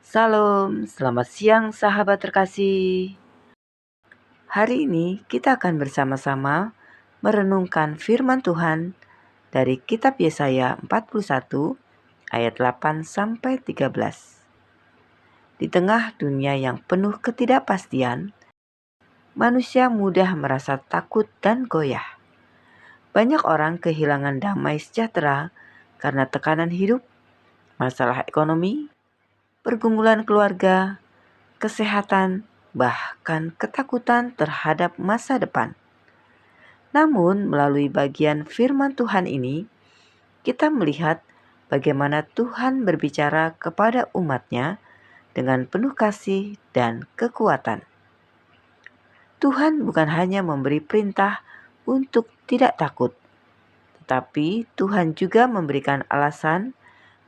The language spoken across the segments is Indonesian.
Salam, selamat siang sahabat terkasih. Hari ini kita akan bersama-sama merenungkan firman Tuhan dari kitab Yesaya 41 ayat 8 sampai 13. Di tengah dunia yang penuh ketidakpastian, manusia mudah merasa takut dan goyah. Banyak orang kehilangan damai sejahtera karena tekanan hidup, masalah ekonomi, pergumulan keluarga, kesehatan, bahkan ketakutan terhadap masa depan. Namun, melalui bagian firman Tuhan ini, kita melihat bagaimana Tuhan berbicara kepada umat-Nya dengan penuh kasih dan kekuatan. Tuhan bukan hanya memberi perintah untuk tidak takut, tetapi Tuhan juga memberikan alasan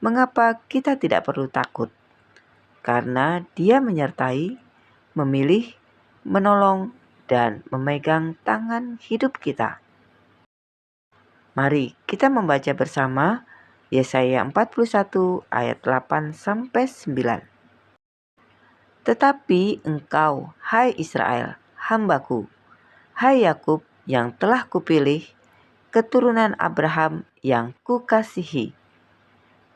mengapa kita tidak perlu takut. Karena Dia menyertai, memilih, menolong, dan memegang tangan hidup kita. Mari kita membaca bersama Yesaya 41 ayat 8 sampai 9. Tetapi engkau, hai Israel, hambaku, hai Yakub yang telah kupilih, keturunan Abraham yang kukasihi.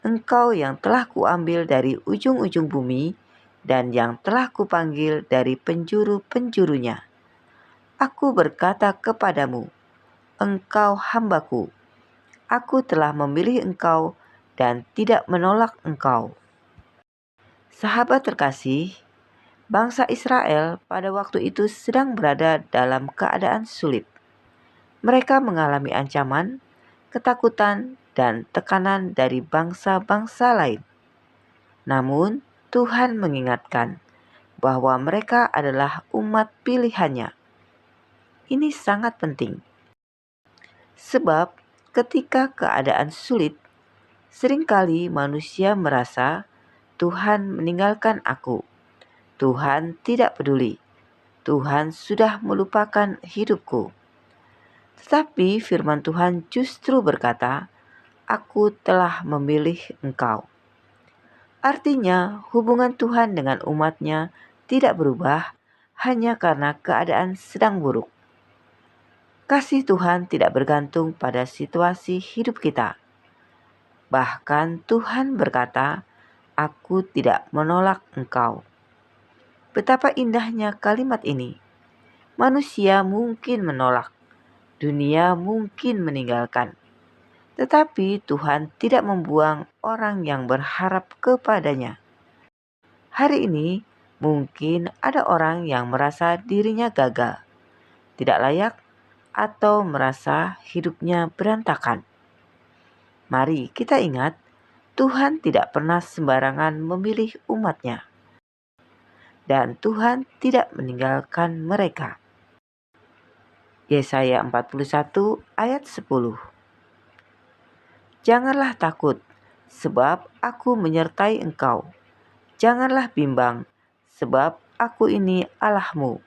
Engkau yang telah kuambil dari ujung-ujung bumi dan yang telah kupanggil dari penjuru-penjurunya. Aku berkata kepadamu, engkau hambaku, aku telah memilih engkau dan tidak menolak engkau. Sahabat terkasih, bangsa Israel pada waktu itu sedang berada dalam keadaan sulit. Mereka mengalami ancaman, ketakutan, dan tekanan dari bangsa-bangsa lain. Namun, Tuhan mengingatkan bahwa mereka adalah umat pilihannya. Ini sangat penting. Sebab ketika keadaan sulit, seringkali manusia merasa Tuhan meninggalkan aku. Tuhan tidak peduli. Tuhan sudah melupakan hidupku. Tetapi firman Tuhan justru berkata, aku telah memilih engkau. Artinya hubungan Tuhan dengan umat-Nya tidak berubah hanya karena keadaan sedang buruk. Kasih Tuhan tidak bergantung pada situasi hidup kita. Bahkan Tuhan berkata, aku tidak menolak engkau. Betapa indahnya kalimat ini. Manusia mungkin menolak, dunia mungkin meninggalkan. Tetapi Tuhan tidak membuang orang yang berharap kepadanya. Hari ini mungkin ada orang yang merasa dirinya gagal, tidak layak, atau merasa hidupnya berantakan. Mari kita ingat, Tuhan tidak pernah sembarangan memilih umat-Nya. Dan Tuhan tidak meninggalkan mereka. Yesaya 41 ayat 10. Janganlah takut, sebab aku menyertai engkau. Janganlah bimbang, sebab aku ini Allahmu.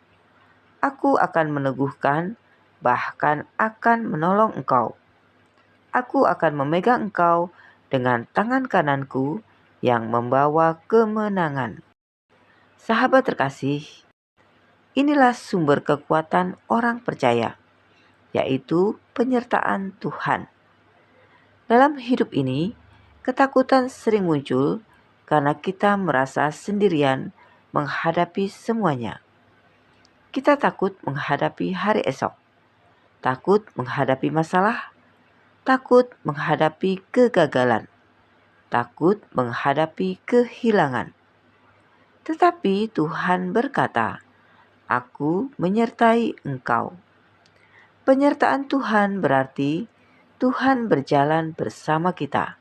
Aku akan meneguhkan, bahkan akan menolong engkau. Aku akan memegang engkau dengan tangan kananku yang membawa kemenangan. Sahabat terkasih, inilah sumber kekuatan orang percaya, yaitu penyertaan Tuhan. Dalam hidup ini, ketakutan sering muncul karena kita merasa sendirian menghadapi semuanya. Kita takut menghadapi hari esok, takut menghadapi masalah, takut menghadapi kegagalan, takut menghadapi kehilangan. Tetapi Tuhan berkata, aku menyertai engkau. Penyertaan Tuhan berarti Tuhan berjalan bersama kita.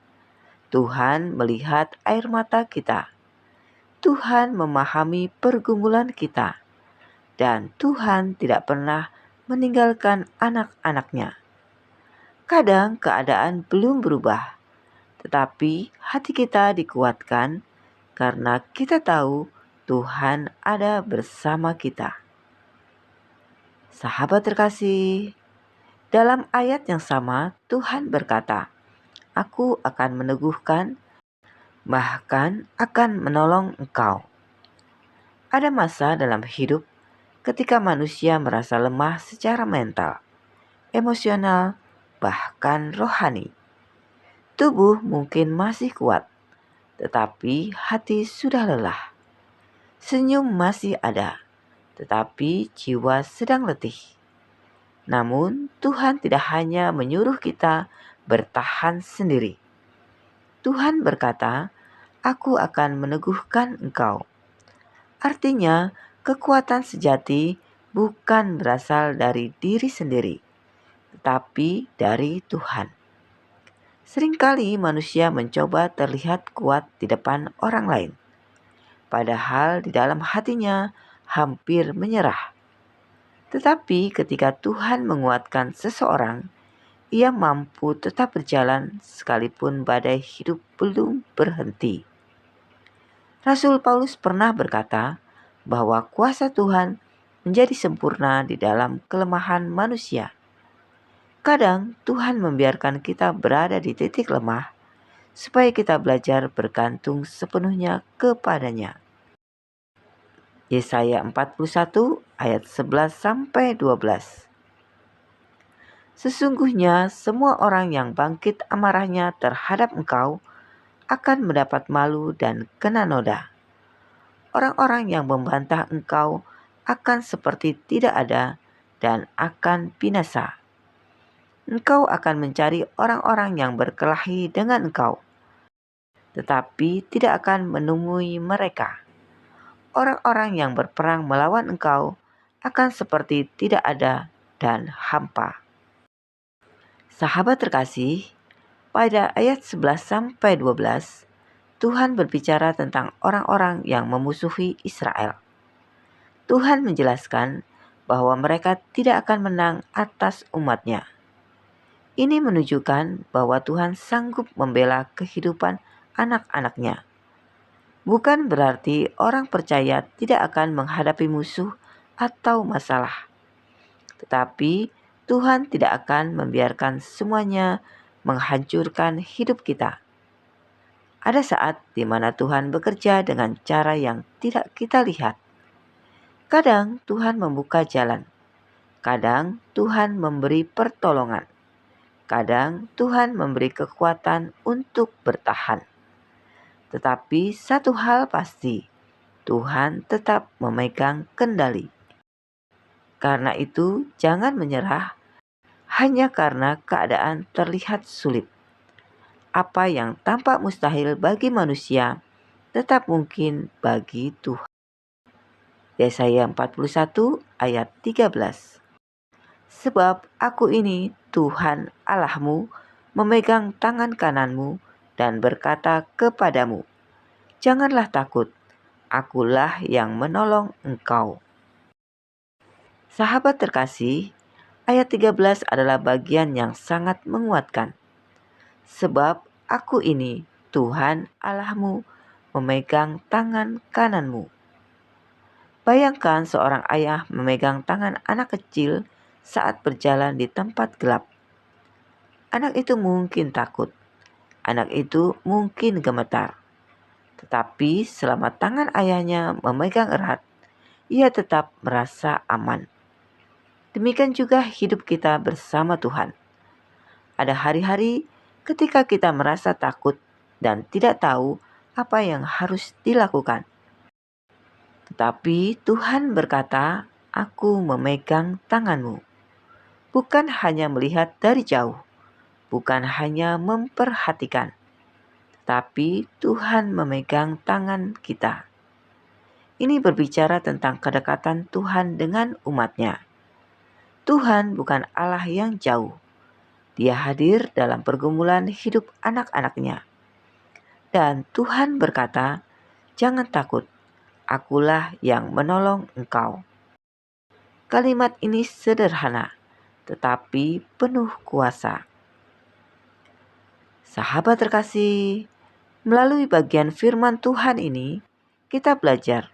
Tuhan melihat air mata kita. Tuhan memahami pergumulan kita. Dan Tuhan tidak pernah meninggalkan anak-anak-Nya. Kadang keadaan belum berubah, tetapi hati kita dikuatkan karena kita tahu Tuhan ada bersama kita. Sahabat terkasih, dalam ayat yang sama Tuhan berkata, aku akan meneguhkan, bahkan akan menolong engkau. Ada masa dalam hidup ketika manusia merasa lemah secara mental, emosional, bahkan rohani. Tubuh mungkin masih kuat, tetapi hati sudah lelah. Senyum masih ada, tetapi jiwa sedang letih. Namun Tuhan tidak hanya menyuruh kita bertahan sendiri. Tuhan berkata, "Aku akan meneguhkan engkau." Artinya, kekuatan sejati bukan berasal dari diri sendiri, tetapi dari Tuhan. Seringkali manusia mencoba terlihat kuat di depan orang lain, padahal di dalam hatinya hampir menyerah. Tetapi ketika Tuhan menguatkan seseorang, ia mampu tetap berjalan sekalipun badai hidup belum berhenti. Rasul Paulus pernah berkata bahwa kuasa Tuhan menjadi sempurna di dalam kelemahan manusia. Kadang Tuhan membiarkan kita berada di titik lemah supaya kita belajar bergantung sepenuhnya kepadanya. Yesaya 41 ayat 11-12. Sesungguhnya semua orang yang bangkit amarahnya terhadap engkau akan mendapat malu dan kena noda. Orang-orang yang membantah engkau akan seperti tidak ada dan akan binasa. Engkau akan mencari orang-orang yang berkelahi dengan engkau, tetapi tidak akan menemui mereka. Orang-orang yang berperang melawan engkau akan seperti tidak ada dan hampa. Sahabat terkasih, pada ayat 11-12, Tuhan berbicara tentang orang-orang yang memusuhi Israel. Tuhan menjelaskan bahwa mereka tidak akan menang atas umatnya. Ini menunjukkan bahwa Tuhan sanggup membela kehidupan anak-anaknya. Bukan berarti orang percaya tidak akan menghadapi musuh atau masalah. Tetapi Tuhan tidak akan membiarkan semuanya menghancurkan hidup kita. Ada saat di mana Tuhan bekerja dengan cara yang tidak kita lihat. Kadang Tuhan membuka jalan. Kadang Tuhan memberi pertolongan. Kadang Tuhan memberi kekuatan untuk bertahan. Tetapi satu hal pasti, Tuhan tetap memegang kendali. Karena itu, jangan menyerah hanya karena keadaan terlihat sulit. Apa yang tampak mustahil bagi manusia tetap mungkin bagi Tuhan. Yesaya 41 ayat 13. Sebab aku ini Tuhan Allahmu, memegang tangan kananmu dan berkata kepadamu, janganlah takut, akulah yang menolong engkau. Sahabat terkasih, ayat 13 adalah bagian yang sangat menguatkan. Sebab aku ini Tuhan Allahmu, memegang tangan kananmu. Bayangkan seorang ayah memegang tangan anak kecil saat berjalan di tempat gelap. Anak itu mungkin takut. Anak itu mungkin gemetar. Tetapi selama tangan ayahnya memegang erat, ia tetap merasa aman. Demikian juga hidup kita bersama Tuhan. Ada hari-hari ketika kita merasa takut dan tidak tahu apa yang harus dilakukan. Tetapi Tuhan berkata, aku memegang tanganmu. Bukan hanya melihat dari jauh, bukan hanya memperhatikan, tapi Tuhan memegang tangan kita. Ini berbicara tentang kedekatan Tuhan dengan umatnya. Tuhan bukan Allah yang jauh. Dia hadir dalam pergumulan hidup anak-anaknya. Dan Tuhan berkata, jangan takut, akulah yang menolong engkau. Kalimat ini sederhana, tetapi penuh kuasa. Sahabat terkasih, melalui bagian firman Tuhan ini, kita belajar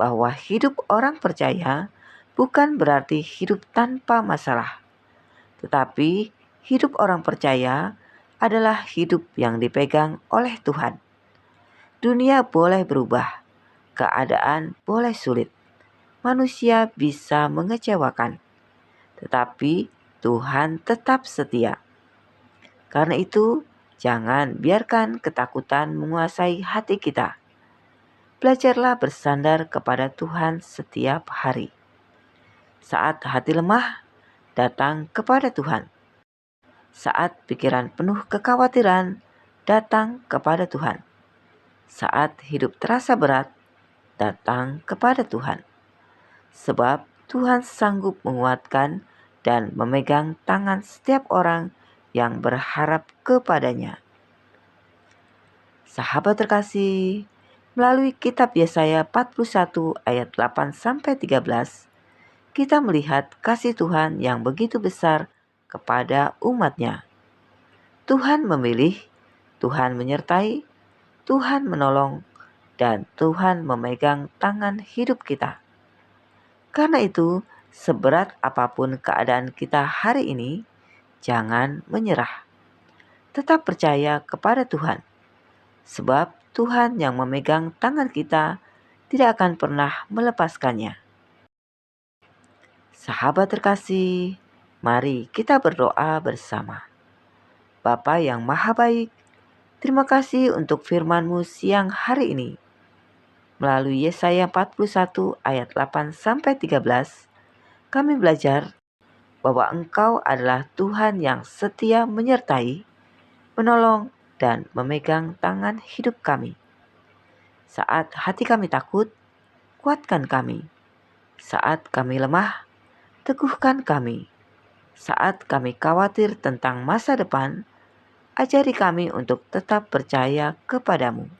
bahwa hidup orang percaya bukan berarti hidup tanpa masalah. Tetapi hidup orang percaya adalah hidup yang dipegang oleh Tuhan. Dunia boleh berubah, keadaan boleh sulit, manusia bisa mengecewakan, tetapi Tuhan tetap setia. Karena itu, jangan biarkan ketakutan menguasai hati kita. Belajarlah bersandar kepada Tuhan setiap hari. Saat hati lemah, datang kepada Tuhan. Saat pikiran penuh kekhawatiran, datang kepada Tuhan. Saat hidup terasa berat, datang kepada Tuhan. Sebab Tuhan sanggup menguatkan dan memegang tangan setiap orang yang berharap kepadanya. Sahabat terkasih, melalui kitab Yesaya 41 ayat 8-13, kita melihat kasih Tuhan yang begitu besar kepada umat-Nya. Tuhan memilih, Tuhan menyertai, Tuhan menolong, dan Tuhan memegang tangan hidup kita. Karena itu, seberat apapun keadaan kita hari ini, jangan menyerah. Tetap percaya kepada Tuhan. Sebab Tuhan yang memegang tangan kita tidak akan pernah melepaskannya. Sahabat terkasih, mari kita berdoa bersama. Bapa yang Maha Baik, terima kasih untuk firman-Mu siang hari ini. Melalui Yesaya 41 ayat 8-13, kami belajar bahwa Engkau adalah Tuhan yang setia menyertai, menolong, dan memegang tangan hidup kami. Saat hati kami takut, kuatkan kami. Saat kami lemah, teguhkan kami. Saat kami khawatir tentang masa depan, ajari kami untuk tetap percaya kepadamu.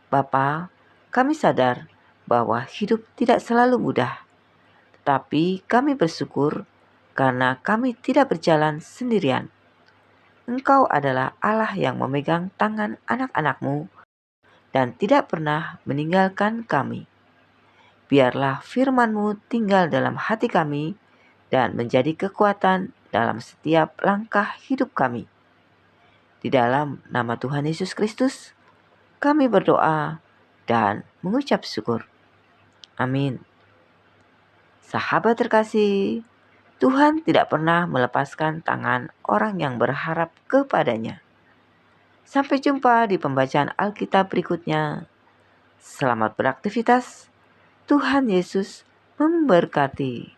Bapa, kami sadar bahwa hidup tidak selalu mudah, tetapi kami bersyukur karena kami tidak berjalan sendirian. Engkau adalah Allah yang memegang tangan anak-anak-Mu dan tidak pernah meninggalkan kami. Biarlah firman-Mu tinggal dalam hati kami dan menjadi kekuatan dalam setiap langkah hidup kami. Di dalam nama Tuhan Yesus Kristus, kami berdoa dan mengucap syukur. Amin. Sahabat terkasih, Tuhan tidak pernah melepaskan tangan orang yang berharap kepadanya. Sampai jumpa di pembacaan Alkitab berikutnya. Selamat beraktivitas. Tuhan Yesus memberkati.